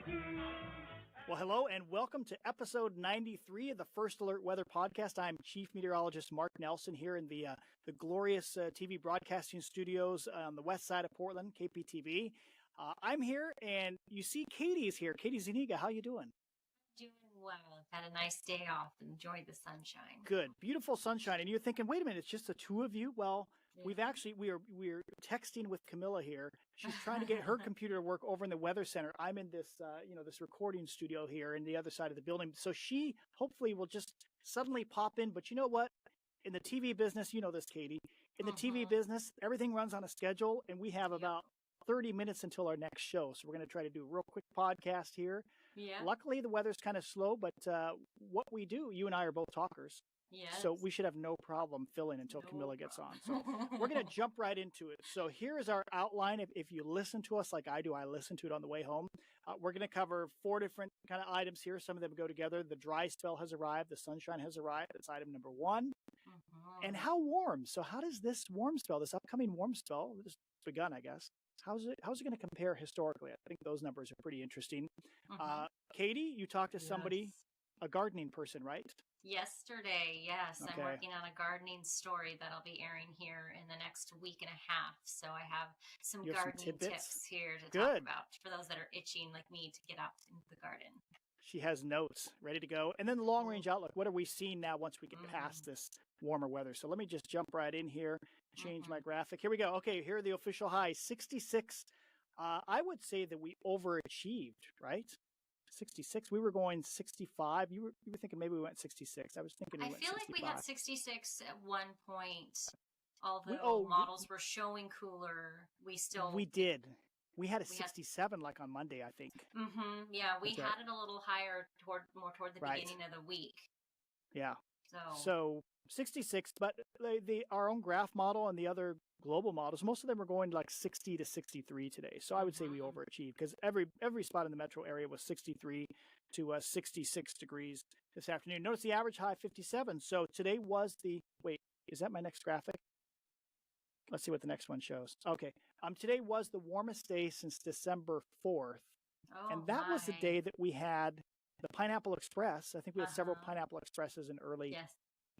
Well, hello and welcome to episode 93 of the First Alert Weather Podcast. I'm Chief Meteorologist Mark Nelson here in the glorious TV broadcasting studios on the west side of Portland, KPTV. I'm here and you see Katie's here. Katie Zuniga, how you doing? Doing well. Had a nice day off. Enjoyed the sunshine. Good. Beautiful sunshine. And you're thinking, wait a minute, it's just the two of you? Well, we're texting with Camila here. She's trying to get her computer to work over in the weather center. I'm in this, this recording studio here in the other side of the building. So she hopefully will just suddenly pop in. But you know what? In the TV business, you know this, Katie. In the TV business, everything runs on a schedule, and we have about 30 minutes until our next show. So we're going to try to do a real quick podcast here. Yeah. Luckily, the weather's kind of slow, but what we do, you and I are both talkers. Yes. So we should have no problem filling until Camila gets on. So we're going to jump right into it. So here is our outline. If you listen to us like I do, I listen to it on the way home. We're going to cover 4 different kind of items here. Some of them go together. The dry spell has arrived. The sunshine has arrived. That's item number 1. And how warm? So how does this upcoming warm spell, this begun, I guess, how's it going to compare historically? I think those numbers are pretty interesting. Katie, you talked to somebody, a gardening person, right? Yesterday, yes. Okay. I'm working on a gardening story that'll be airing here in the next week and a half. So I have some gardening tips here to talk about for those that are itching like me to get out into the garden. She has notes ready to go. And then the long range outlook. What are we seeing now once we get past this warmer weather? So let me just jump right in here, change my graphic. Here we go. Okay, here are the official highs. 66. I would say that we overachieved, right? 66. We were going 65. You were thinking maybe we went 66. I was thinking we went 65. I feel like we had 66 at one point. Although models were showing cooler, we did. We had a 67 like on Monday, I think. Yeah, we had it a little higher toward the beginning of the week. Yeah. So 66, but our own graph model and the other global models, most of them were going like 60 to 63 today. So I would say we overachieved because every spot in the metro area was 63 to 66 degrees this afternoon. Notice the average high 57. So today was is that my next graphic? Let's see what the next one shows. Okay. Today was the warmest day since December 4th. And that was the day that we had the Pineapple Express. I think we had several Pineapple Expresses in early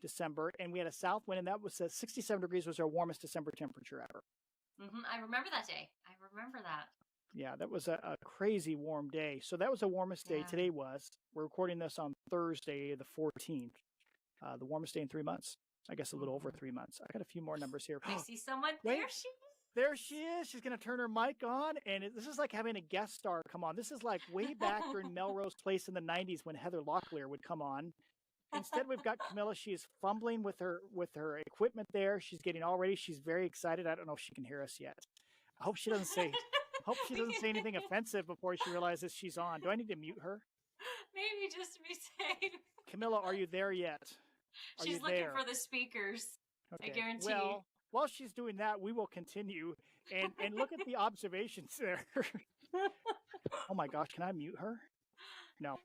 December. And we had a south wind, and that was 67 degrees was our warmest December temperature ever. I remember that day. I remember that. Yeah, that was a crazy warm day. So that was the warmest day. Today was. We're recording this on Thursday, the 14th. The warmest day in 3 months. I guess a little over 3 months. I got a few more numbers here. I see someone. There she is. There she is. She's going to turn her mic on. And this is like having a guest star come on. This is like way back during Melrose Place in the 90s when Heather Locklear would come on. Instead, we've got Camila. She is fumbling with her equipment there. She's getting all ready. She's very excited. I don't know if she can hear us yet. I hope she doesn't say anything offensive before she realizes she's on. Do I need to mute her? Maybe just to be safe. Camila, are you there yet? She's looking for the speakers. Okay. I guarantee. Well, while she's doing that, we will continue and look at the observations there. Oh my gosh, can I mute her? No.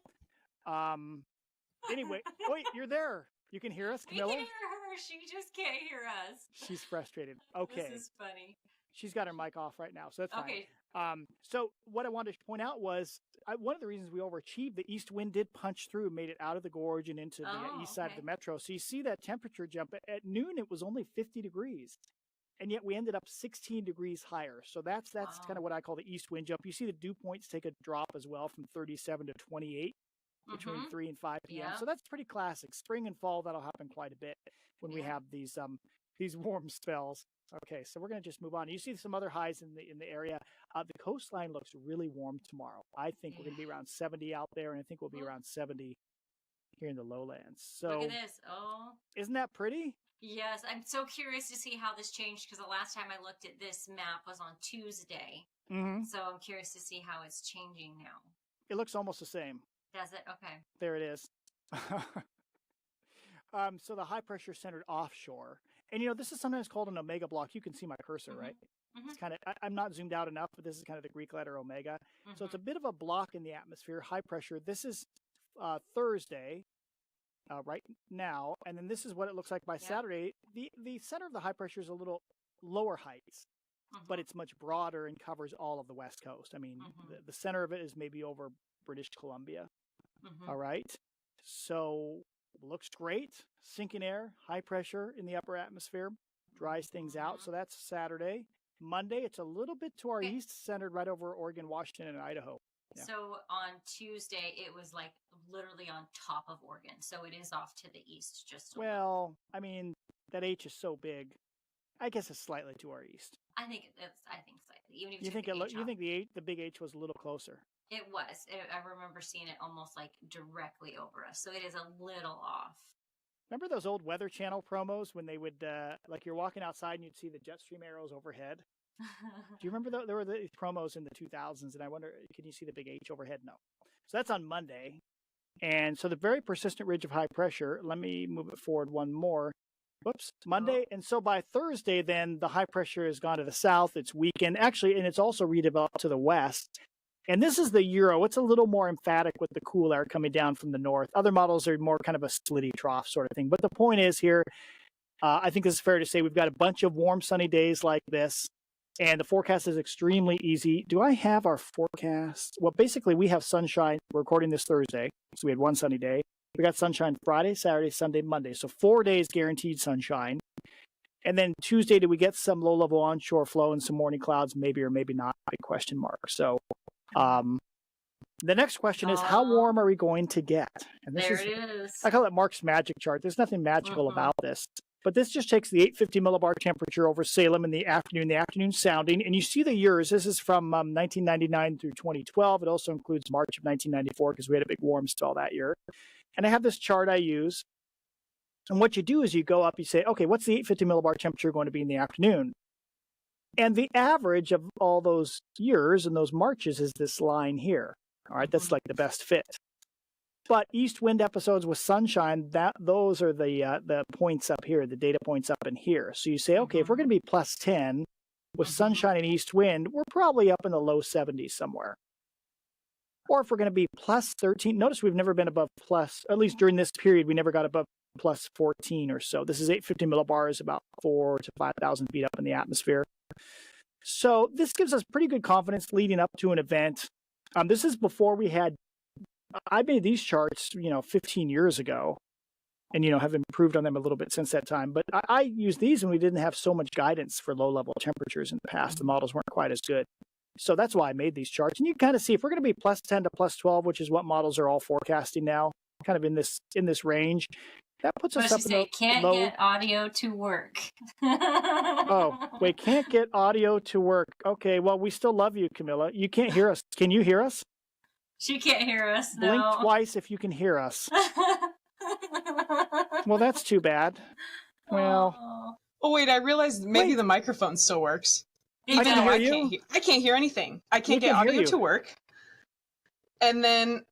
Anyway, wait, you're there. You can hear us, Camila? We can hear her. She just can't hear us. She's frustrated. Okay. This is funny. She's got her mic off right now, so that's fine. Okay. So what I wanted to point out was one of the reasons we overachieved, the east wind did punch through, made it out of the gorge and into the east side of the metro. So you see that temperature jump. At noon, it was only 50 degrees. And yet we ended up 16 degrees higher. So that's kind of what I call the east wind jump. You see the dew points take a drop as well from 37 to 28 between 3 and 5 p.m. So that's pretty classic. Spring and fall, that'll happen quite a bit when we have these warm spells. Okay, so we're going to just move on. You see some other highs in the area. The coastline looks really warm tomorrow. I think we're going to be around 70 out there, and I think we'll be around 70 here in the lowlands. So look at this. Oh, isn't that pretty? Yes, I'm so curious to see how this changed because the last time I looked at this map was on Tuesday. So I'm curious to see how it's changing now. It looks almost the same. Does it? Okay. There it is. So the high pressure centered offshore. And, this is sometimes called an omega block. You can see my cursor, right? It's kind of, I'm not zoomed out enough, but this is kind of the Greek letter omega. So it's a bit of a block in the atmosphere, high pressure. This is Thursday right now. And then this is what it looks like by Saturday. The center of the high pressure is a little lower heights, but it's much broader and covers all of the West Coast. I mean, the center of it is maybe over British Columbia. Mm-hmm. All right. So looks great. Sinking air, high pressure in the upper atmosphere, dries things out. So that's Saturday. Monday, it's a little bit to our east, centered right over Oregon, Washington, and Idaho. Yeah. So on Tuesday, it was like literally on top of Oregon. So it is off to the east just a little. I mean, that H is so big. I guess it's slightly to our east. I think slightly. Even if you think the big H was a little closer. It was. I remember seeing it almost like directly over us. So it is a little off. Remember those old Weather Channel promos when they would, like you're walking outside and you'd see the jet stream arrows overhead? Do you remember there were these promos in the 2000s? And I wonder, can you see the big H overhead? No. So that's on Monday. And so the very persistent ridge of high pressure, let me move it forward one more. Whoops, Monday. And so by Thursday, then the high pressure has gone to the south. It's weakened, actually, and it's also redeveloped to the west. And this is the Euro. It's a little more emphatic with the cool air coming down from the north. Other models are more kind of a splitty trough sort of thing. But the point is here, I think this is fair to say we've got a bunch of warm, sunny days like this. And the forecast is extremely easy. Do I have our forecast? Well, basically, we have sunshine. We're recording this Thursday, so we had one sunny day. We got sunshine Friday, Saturday, Sunday, Monday. So 4 days guaranteed sunshine. And then Tuesday, do we get some low-level onshore flow and some morning clouds? Maybe or maybe not, big question mark. So the next question is, how warm are we going to get? And this it is. I call it Mark's magic chart. There's nothing magical about this. But this just takes the 850 millibar temperature over Salem in the afternoon sounding. And you see the years. This is from 1999 through 2012. It also includes March of 1994 because we had a big warm spell that year. And I have this chart I use. And what you do is you go up, you say, okay, what's the 850 millibar temperature going to be in the afternoon? And the average of all those years and those Marches is this line here. All right, that's like the best fit. But east wind episodes with sunshine, those are the points up here, the data points up in here. So you say, okay, if we're going to be plus 10 with sunshine and east wind, we're probably up in the low 70s somewhere. Or if we're going to be plus 13, notice we've never been above plus, at least during this period, we never got above plus 14 or so. This is 850 millibars, about 4,000 to 5,000 feet up in the atmosphere. So this gives us pretty good confidence leading up to an event. This is before we had, I made these charts, 15 years ago and, have improved on them a little bit since that time. But I used these when we didn't have so much guidance for low level temperatures in the past. The models weren't quite as good. So that's why I made these charts. And you kind of see if we're going to be plus 10 to plus 12, which is what models are all forecasting now, kind of in this range. That puts us up in the can't low... get audio to work. Oh, wait, can't get audio to work. Okay, well, we still love you, Camila. You can't hear us. Can you hear us? She can't hear us, no. Blink twice if you can hear us. Well, that's too bad. Well... Oh, wait, I realized maybe the microphone still works. I can hear you. I can't hear anything. I can't get audio to work. And then,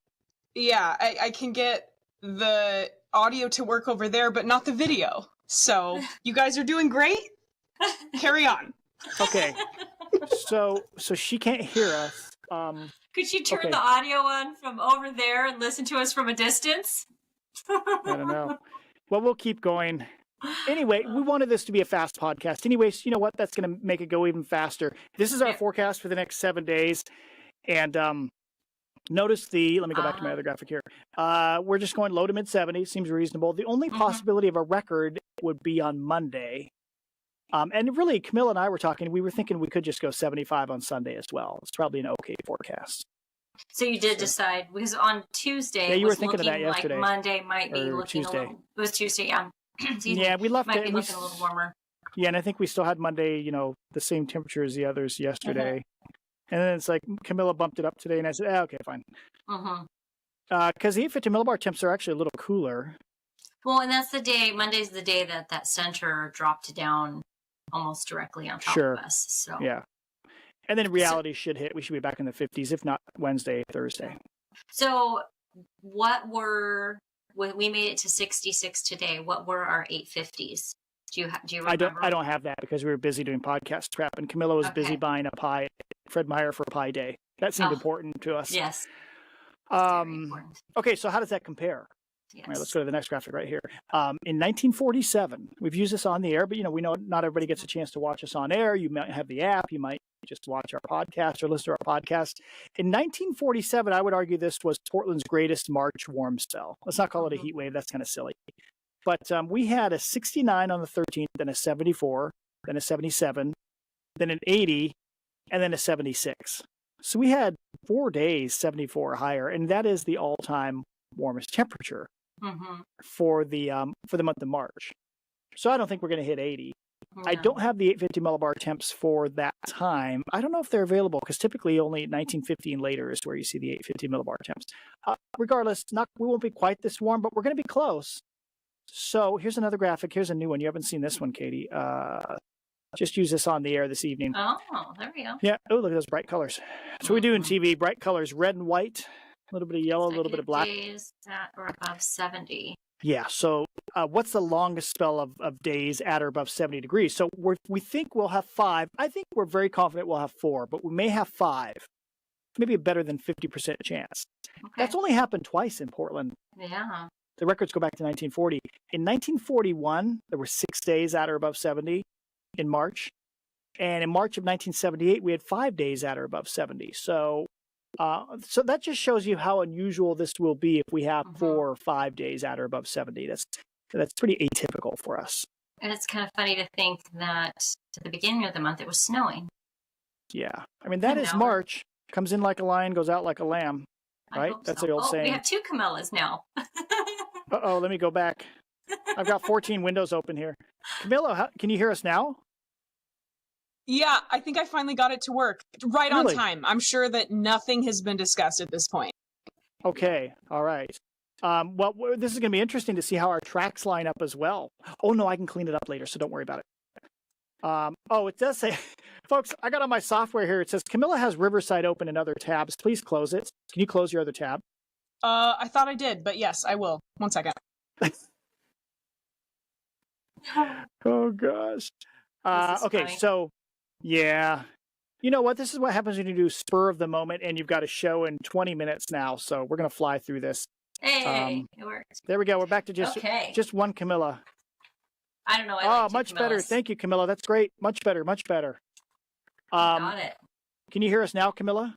I can get the audio to work over there, but not the video. So you guys are doing great. Carry on. Okay. So she can't hear us. Could you turn the audio on from over there and listen to us from a distance? I don't know. Well, we'll keep going. Anyway, we wanted this to be a fast podcast. Anyways, you know what? That's going to make it go even faster. This is our forecast for the next 7 days. And notice let me go back to my other graphic here. We're just going low to mid 70s. Seems reasonable. The only possibility of a record would be on Monday. And really, Camila and I were talking. We were thinking we could just go 75 on Sunday as well. It's probably an okay forecast. So you did decide, because on Tuesday, you were thinking of that yesterday. Like Monday might be looking Tuesday. It was Tuesday, yeah. Yeah, we left might it. Be looking a little warmer. Yeah, and I think we still had Monday, the same temperature as the others yesterday. And then it's like Camila bumped it up today, and I said, okay, fine. Because the 850 millibar temps are actually a little cooler. Well, and that's the day, Monday's the day that center dropped down almost directly on top of us. So yeah. And then reality should hit. We should be back in the 50s, if not Wednesday, Thursday. So we made it to 66 today. What were our 850s? Do you remember? I don't have that because we were busy doing podcast prep, and Camila was busy buying a pie, Fred Meyer for Pie Day. That seemed important to us. Yes. Okay, so how does that compare? Yes. All right, let's go to the next graphic right here. In 1947, we've used this on the air, but we know not everybody gets a chance to watch us on air. You might have the app, you might just watch our podcast or listen to our podcast. In 1947, I would argue this was Portland's greatest March warm spell. Let's not call it a heat wave. That's kind of silly. But we had a 69 on the 13th, then a 74, then a 77, then an 80, and then a 76. So we had 4 days, 74 or higher, and that is the all-time warmest temperature for the month of March. So I don't think we're going to hit 80. No. I don't have the 850 millibar temps for that time. I don't know if they're available because typically only 1950 and later is where you see the 850 millibar temps. Regardless, we won't be quite this warm, but we're going to be close. So here's another graphic. Here's a new one. You haven't seen this one, Katie. Just use this on the air this evening. Oh, there we go. Yeah. Oh, look at those bright colors. So we do in TV, bright colors, red and white, a little bit of yellow, a little bit of black. Days at or above 70. Yeah. So what's the longest spell of days at or above 70 degrees? So we think we'll have 5. I think we're very confident we'll have 4, but we may have 5. Maybe a better than 50% chance. Okay. That's only happened twice in Portland. Yeah. The records go back to 1940. In 1941, there were 6 days at or above 70 in March. And in March of 1978, we had 5 days at or above 70. So that just shows you how unusual this will be if we have 4 or 5 days at or above 70. That's pretty atypical for us. And it's kind of funny to think that at the beginning of the month, it was snowing. Yeah. I mean, that is March. Comes in like a lion, goes out like a lamb. Right? That's the old saying. We have 2 Camillas now. Uh-oh, let me go back. I've got 14 windows open here. Camila, can you hear us now? Yeah, I think I finally got it to work. Right on time. I'm sure that nothing has been discussed at this point. Okay, all right. Well, this is going to be interesting to see how our tracks line up as well. Oh, no, I can clean it up later, so don't worry about it. It does say, folks, I got on my software here. It says Camila has Riverside open in other tabs. Please close it. Can you close your other tab? I thought I did, but yes, I will. 1 second. Oh, gosh. Okay, funny. So, yeah. You know what? This is what happens when you do spur of the moment, and you've got a show in 20 minutes now, so we're going to fly through this. Hey, it worked. There we go. We're back to just one Camila. I don't know. I like much better. Thank you, Camila. That's great. Much better. Much better. Got it. Can you hear us now, Camila?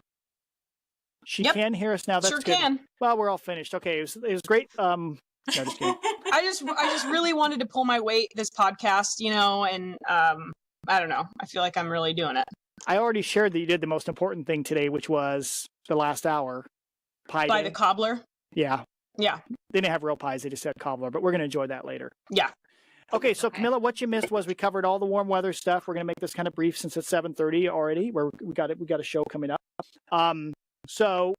She can hear us now. That's sure good. Can. Well, we're all finished. Okay, it was great. No, just kidding. I just really wanted to pull my weight this podcast, and I don't know. I feel like I'm really doing it. I already shared that you did the most important thing today, which was the last hour. Pie By day. the cobbler? Yeah. Yeah. They didn't have real pies. They just had cobbler, but we're going to enjoy that later. Yeah. Okay, so Camila, what you missed was we covered all the warm weather stuff. We're going to make this kind of brief since it's 7:30 already, where we got a show coming up. So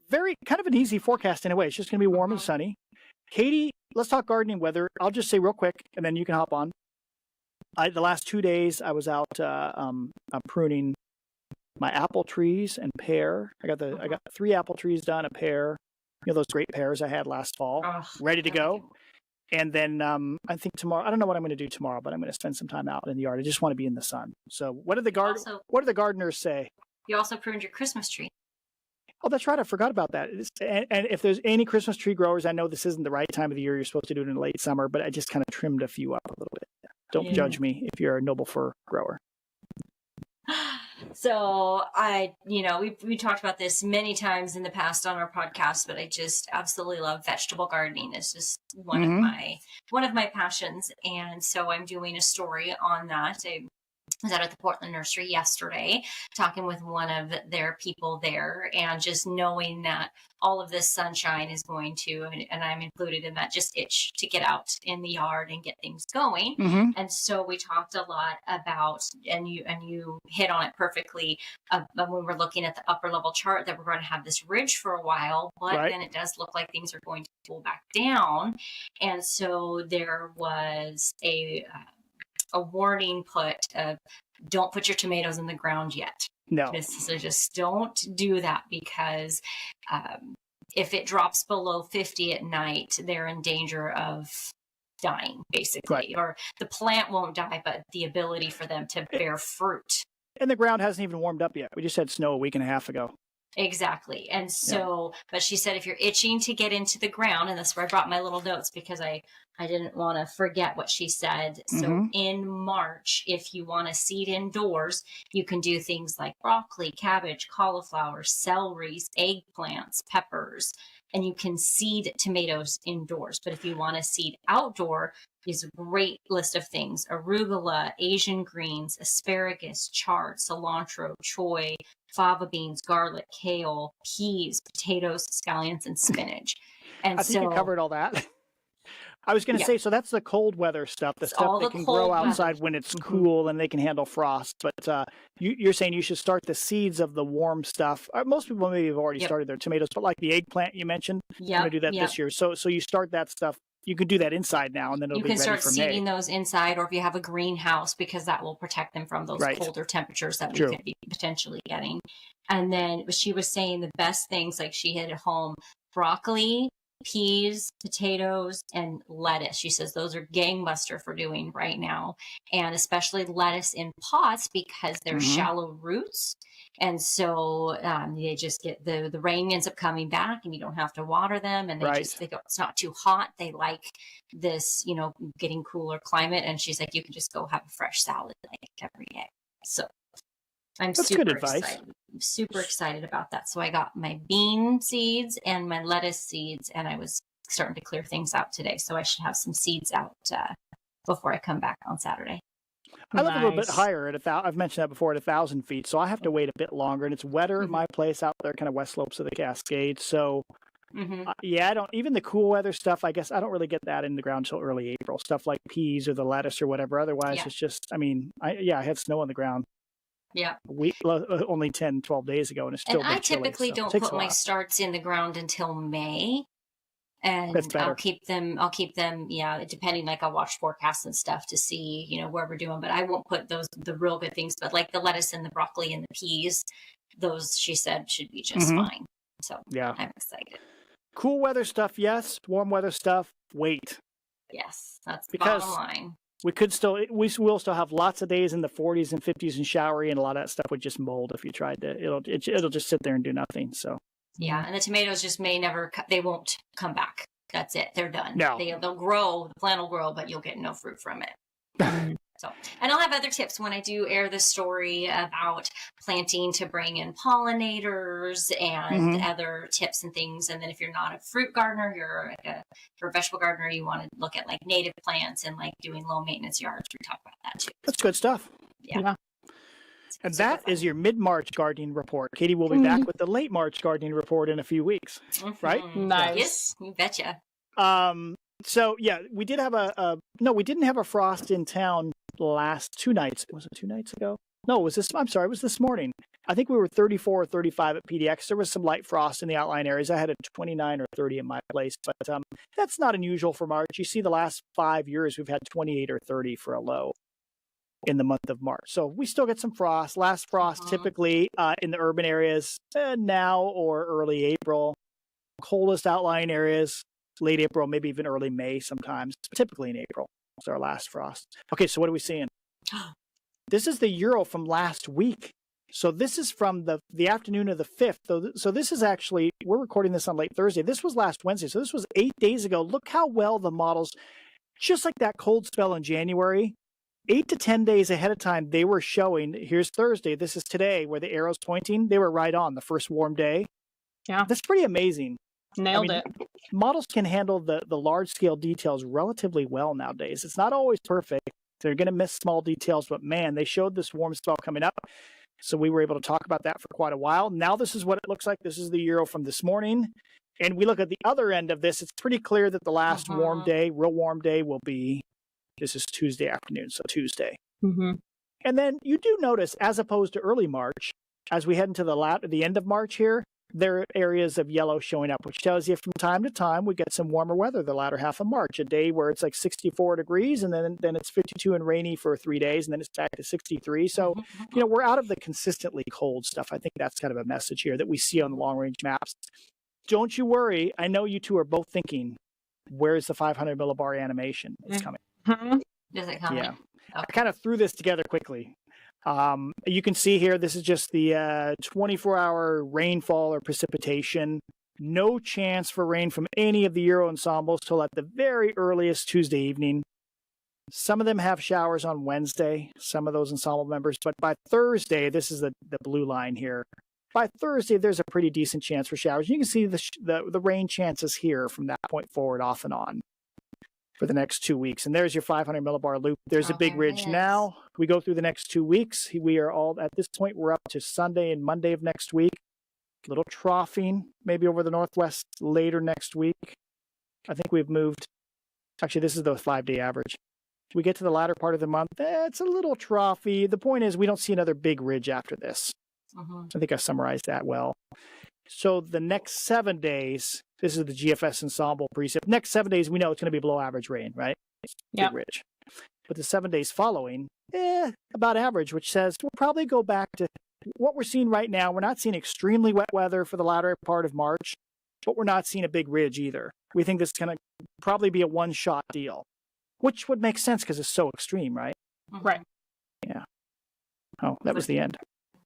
very kind of an easy forecast in a way. It's just going to be warm and sunny. Katie, let's talk gardening weather. I'll just say real quick, and then you can hop on. The last 2 days, I was out pruning my apple trees and pear. I got 3 apple trees done, a pear. Those great pears I had last fall, ready to go. And then I think tomorrow, I don't know what I'm going to do tomorrow, but I'm going to spend some time out in the yard. I just want to be in the sun. So what did the gardeners say? You also pruned your Christmas tree. Oh, that's right. I forgot about that. And if there's any Christmas tree growers, I know this isn't the right time of the year. You're supposed to do it in late summer, but I just kind of trimmed a few up a little bit. Don't judge me if you're a noble fir grower. So we talked about this many times in the past on our podcast, but I just absolutely love vegetable gardening. It's just one of my passions. And so I'm doing a story on that. I was out at the Portland Nursery yesterday talking with one of their people there, and just knowing that all of this sunshine is going to, and I'm included in that, just itch to get out in the yard and get things going. And so we talked a lot about, and you hit on it perfectly when we were looking at the upper level chart, that we're going to have this ridge for a while, but then it does look like things are going to pull back down. And so there was a warning put of, don't put your tomatoes in the ground yet. No. So just don't do that, because if it drops below 50 at night, they're in danger of dying, basically. Or the plant won't die, but the ability for them to bear fruit. And the ground hasn't even warmed up yet. We just had snow a week and a half ago. Exactly. And so, but she said, if you're itching to get into the ground, and that's where I brought my little notes because I didn't want to forget what she said. So in March, if you want to seed indoors, you can do things like broccoli, cabbage, cauliflower, celery, eggplants, peppers, and you can seed tomatoes indoors. But if you want to seed outdoor, is a great list of things: arugula, Asian greens, asparagus, chard, cilantro, choy, fava beans, garlic, kale, peas, potatoes, scallions, and spinach. And I think you covered all that. I was going to say, so that's the cold weather stuff, the stuff that can grow outside when it's cool and they can handle frost. But you're saying you should start the seeds of the warm stuff. Most people maybe have already started their tomatoes, but like the eggplant you mentioned, you're going to do that this year. So you start that stuff. You can do that inside now, and then it'll be ready for May. You can start seeding those inside, or if you have a greenhouse, because that will protect them from those colder temperatures that we could be potentially getting. And then she was saying the best things, like she hit at home: broccoli, peas, potatoes, and lettuce. She says those are gangbuster for doing right now, and especially lettuce in pots because they're shallow roots. And so they just get the rain ends up coming back, and you don't have to water them. And they go, it's not too hot. They like this, getting cooler climate. And she's like, you can just go have a fresh salad like every day. So That's super excited. I'm super excited about that. So I got my bean seeds and my lettuce seeds, and I was starting to clear things out today. So I should have some seeds out before I come back on Saturday. I live a little bit higher at I've mentioned that before, at 1,000 feet. So I have to wait a bit longer, and it's wetter at my place out there, kind of west slopes of the Cascades. So I don't, even the cool weather stuff, I guess I don't really get that in the ground until early April, stuff like peas or the lettuce or whatever. Otherwise it's just, I had snow on the ground. Yeah. Only 10, 12 days ago, and it's still I typically don't put my starts in the ground until May. And I'll keep them, depending, like I'll watch forecasts and stuff to see, where we're doing, but I won't put the real good things, but like the lettuce and the broccoli and the peas, those she said should be just fine. So I'm excited. Cool weather stuff, yes. Warm weather stuff, wait. Yes, that's the bottom line. We will still have lots of days in the 40s and 50s and showery, and a lot of that stuff would just mold if you tried to. It'll just sit there and do nothing. So. Yeah, and the tomatoes just they won't come back. That's it. They're done. No. They'll grow, the plant will grow, but you'll get no fruit from it. And I'll have other tips when I do air the story about planting to bring in pollinators and other tips and things. And then if you're not a fruit gardener, you're a vegetable gardener, you want to look at like native plants and like doing low maintenance yards. We talk about that too. That's good stuff. Yeah. And that is your mid-March gardening report. Katie will be back with the late March gardening report in a few weeks, right? Nice. Yes, you betcha. So we did have we didn't have a frost in town last 2 nights. Was it 2 nights ago? No, it was this morning. I think we were 34 or 35 at PDX. There was some light frost in the outlying areas. I had a 29 or 30 in my place, but that's not unusual for March. You see the last 5 years, we've had 28 or 30 for a low in the month of March. So we still get some frost. Last frost typically in the urban areas now or early April. Coldest outlying areas, late April, maybe even early May sometimes, but typically in April. It's our last frost. Okay, so what are we seeing? This is the Euro from last week. So this is from the afternoon of the 5th. So this is actually, we're recording this on late Thursday. This was last Wednesday. So this was 8 days ago. Look how well the models, just like that cold spell in January, 8 to 10 days ahead of time, they were showing, here's Thursday, this is today, where the arrow's pointing. They were right on the first warm day. Yeah. That's pretty amazing. Nailed it. Models can handle the large-scale details relatively well nowadays. It's not always perfect. They're going to miss small details, but man, they showed this warm spell coming up. So we were able to talk about that for quite a while. Now this is what it looks like. This is the Euro from this morning. And we look at the other end of this. It's pretty clear that the last warm day, real warm day, will be, this is Tuesday afternoon, so Tuesday. And then you do notice, as opposed to early March, as we head into the end of March here, there are areas of yellow showing up, which tells you from time to time we get some warmer weather the latter half of March, a day where it's like 64 degrees, and then it's 52 and rainy for 3 days, and then it's back to 63. So, we're out of the consistently cold stuff. I think that's kind of a message here that we see on the long-range maps. Don't you worry. I know you two are both thinking, where's the 500 millibar animation? It's coming. Is it coming? Yeah. Okay. I kind of threw this together quickly. You can see here, this is just the 24-hour rainfall or precipitation. No chance for rain from any of the Euro ensembles till at the very earliest Tuesday evening. Some of them have showers on Wednesday, some of those ensemble members, but by Thursday, this is the blue line here. By Thursday, there's a pretty decent chance for showers. You can see the rain chances here from that point forward off and on for the next 2 weeks. And there's your 500 millibar loop. There's a big ridge now. We go through the next 2 weeks. We are all, at this point, we're up to Sunday and Monday of next week. A little troughing, maybe over the northwest later next week. I think we've moved. Actually, this is the 5-day average. We get to the latter part of the month. It's a little troughy. The point is we don't see another big ridge after this. I think I summarized that well. So the next 7 days, this is the GFS ensemble precip. Next 7 days, we know it's going to be below average rain, right? Big ridge. But the 7 days following, about average, which says we'll probably go back to what we're seeing right now. We're not seeing extremely wet weather for the latter part of March, but we're not seeing a big ridge either. We think this is going to probably be a one-shot deal, which would make sense because it's so extreme, right? Right. Yeah. Oh, that was the end.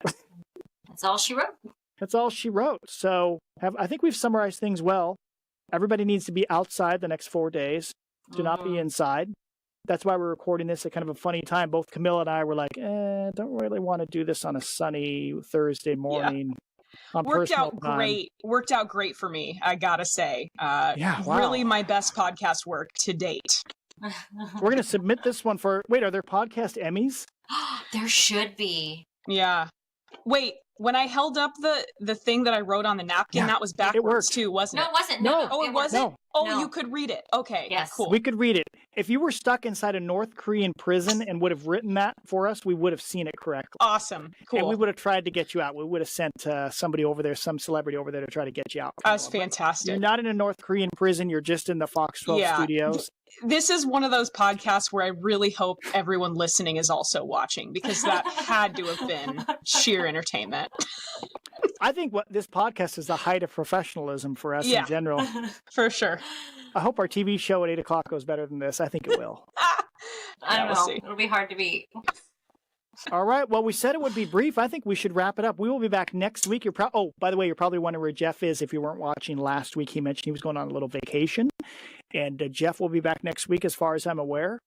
That's all she wrote. That's all she wrote. So I think we've summarized things well. Everybody needs to be outside the next 4 days. Do not be inside. That's why we're recording this at kind of a funny time. Both Camila and I were like, don't really want to do this on a sunny Thursday morning. Yeah. Worked out great for me, I gotta say. Really my best podcast work to date. We're going to submit this one for, are there podcast Emmys? There should be. Yeah. Wait, when I held up the thing that I wrote on the napkin, that was backwards too, wasn't it? No, it wasn't. No. Oh, it wasn't? No. Oh, No. you could read it. Okay, Yes. cool. We could read it. If you were stuck inside a North Korean prison and would have written that for us, we would have seen it correctly. Awesome. Cool. And we would have tried to get you out. We would have sent somebody over there, some celebrity over there to try to get you out. That's fantastic. You're not in a North Korean prison. You're just in the Fox 12 studios. This is one of those podcasts where I really hope everyone listening is also watching, because that had to have been sheer entertainment. I think what this podcast is the height of professionalism for us in general. For sure. I hope our TV show at 8 o'clock goes better than this. I think it will. I don't know. It'll be hard to beat. All right. Well, we said it would be brief. I think we should wrap it up. We will be back next week. By the way, you're probably wondering where Jeff is. If you weren't watching last week, he mentioned he was going on a little vacation. And Jeff will be back next week, as far as I'm aware.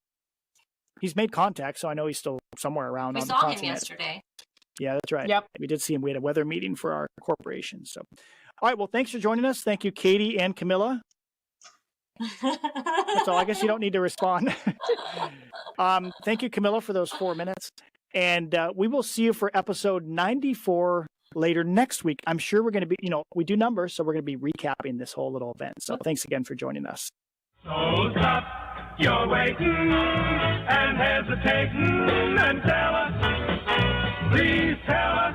He's made contact, so I know he's still somewhere around on the continent. We saw him yesterday. Yeah, that's right. Yep. We did see him. We had a weather meeting for our corporation. So, all right. Well, thanks for joining us. Thank you, Katie and Camila. That's all. I guess you don't need to respond. Thank you, Camila, for those 4 minutes. And we will see you for episode 94 later next week. I'm sure we're going to be, we do numbers, so we're going to be recapping this whole little event. So thanks again for joining us. So stop your waiting and hesitating and tell us, please tell us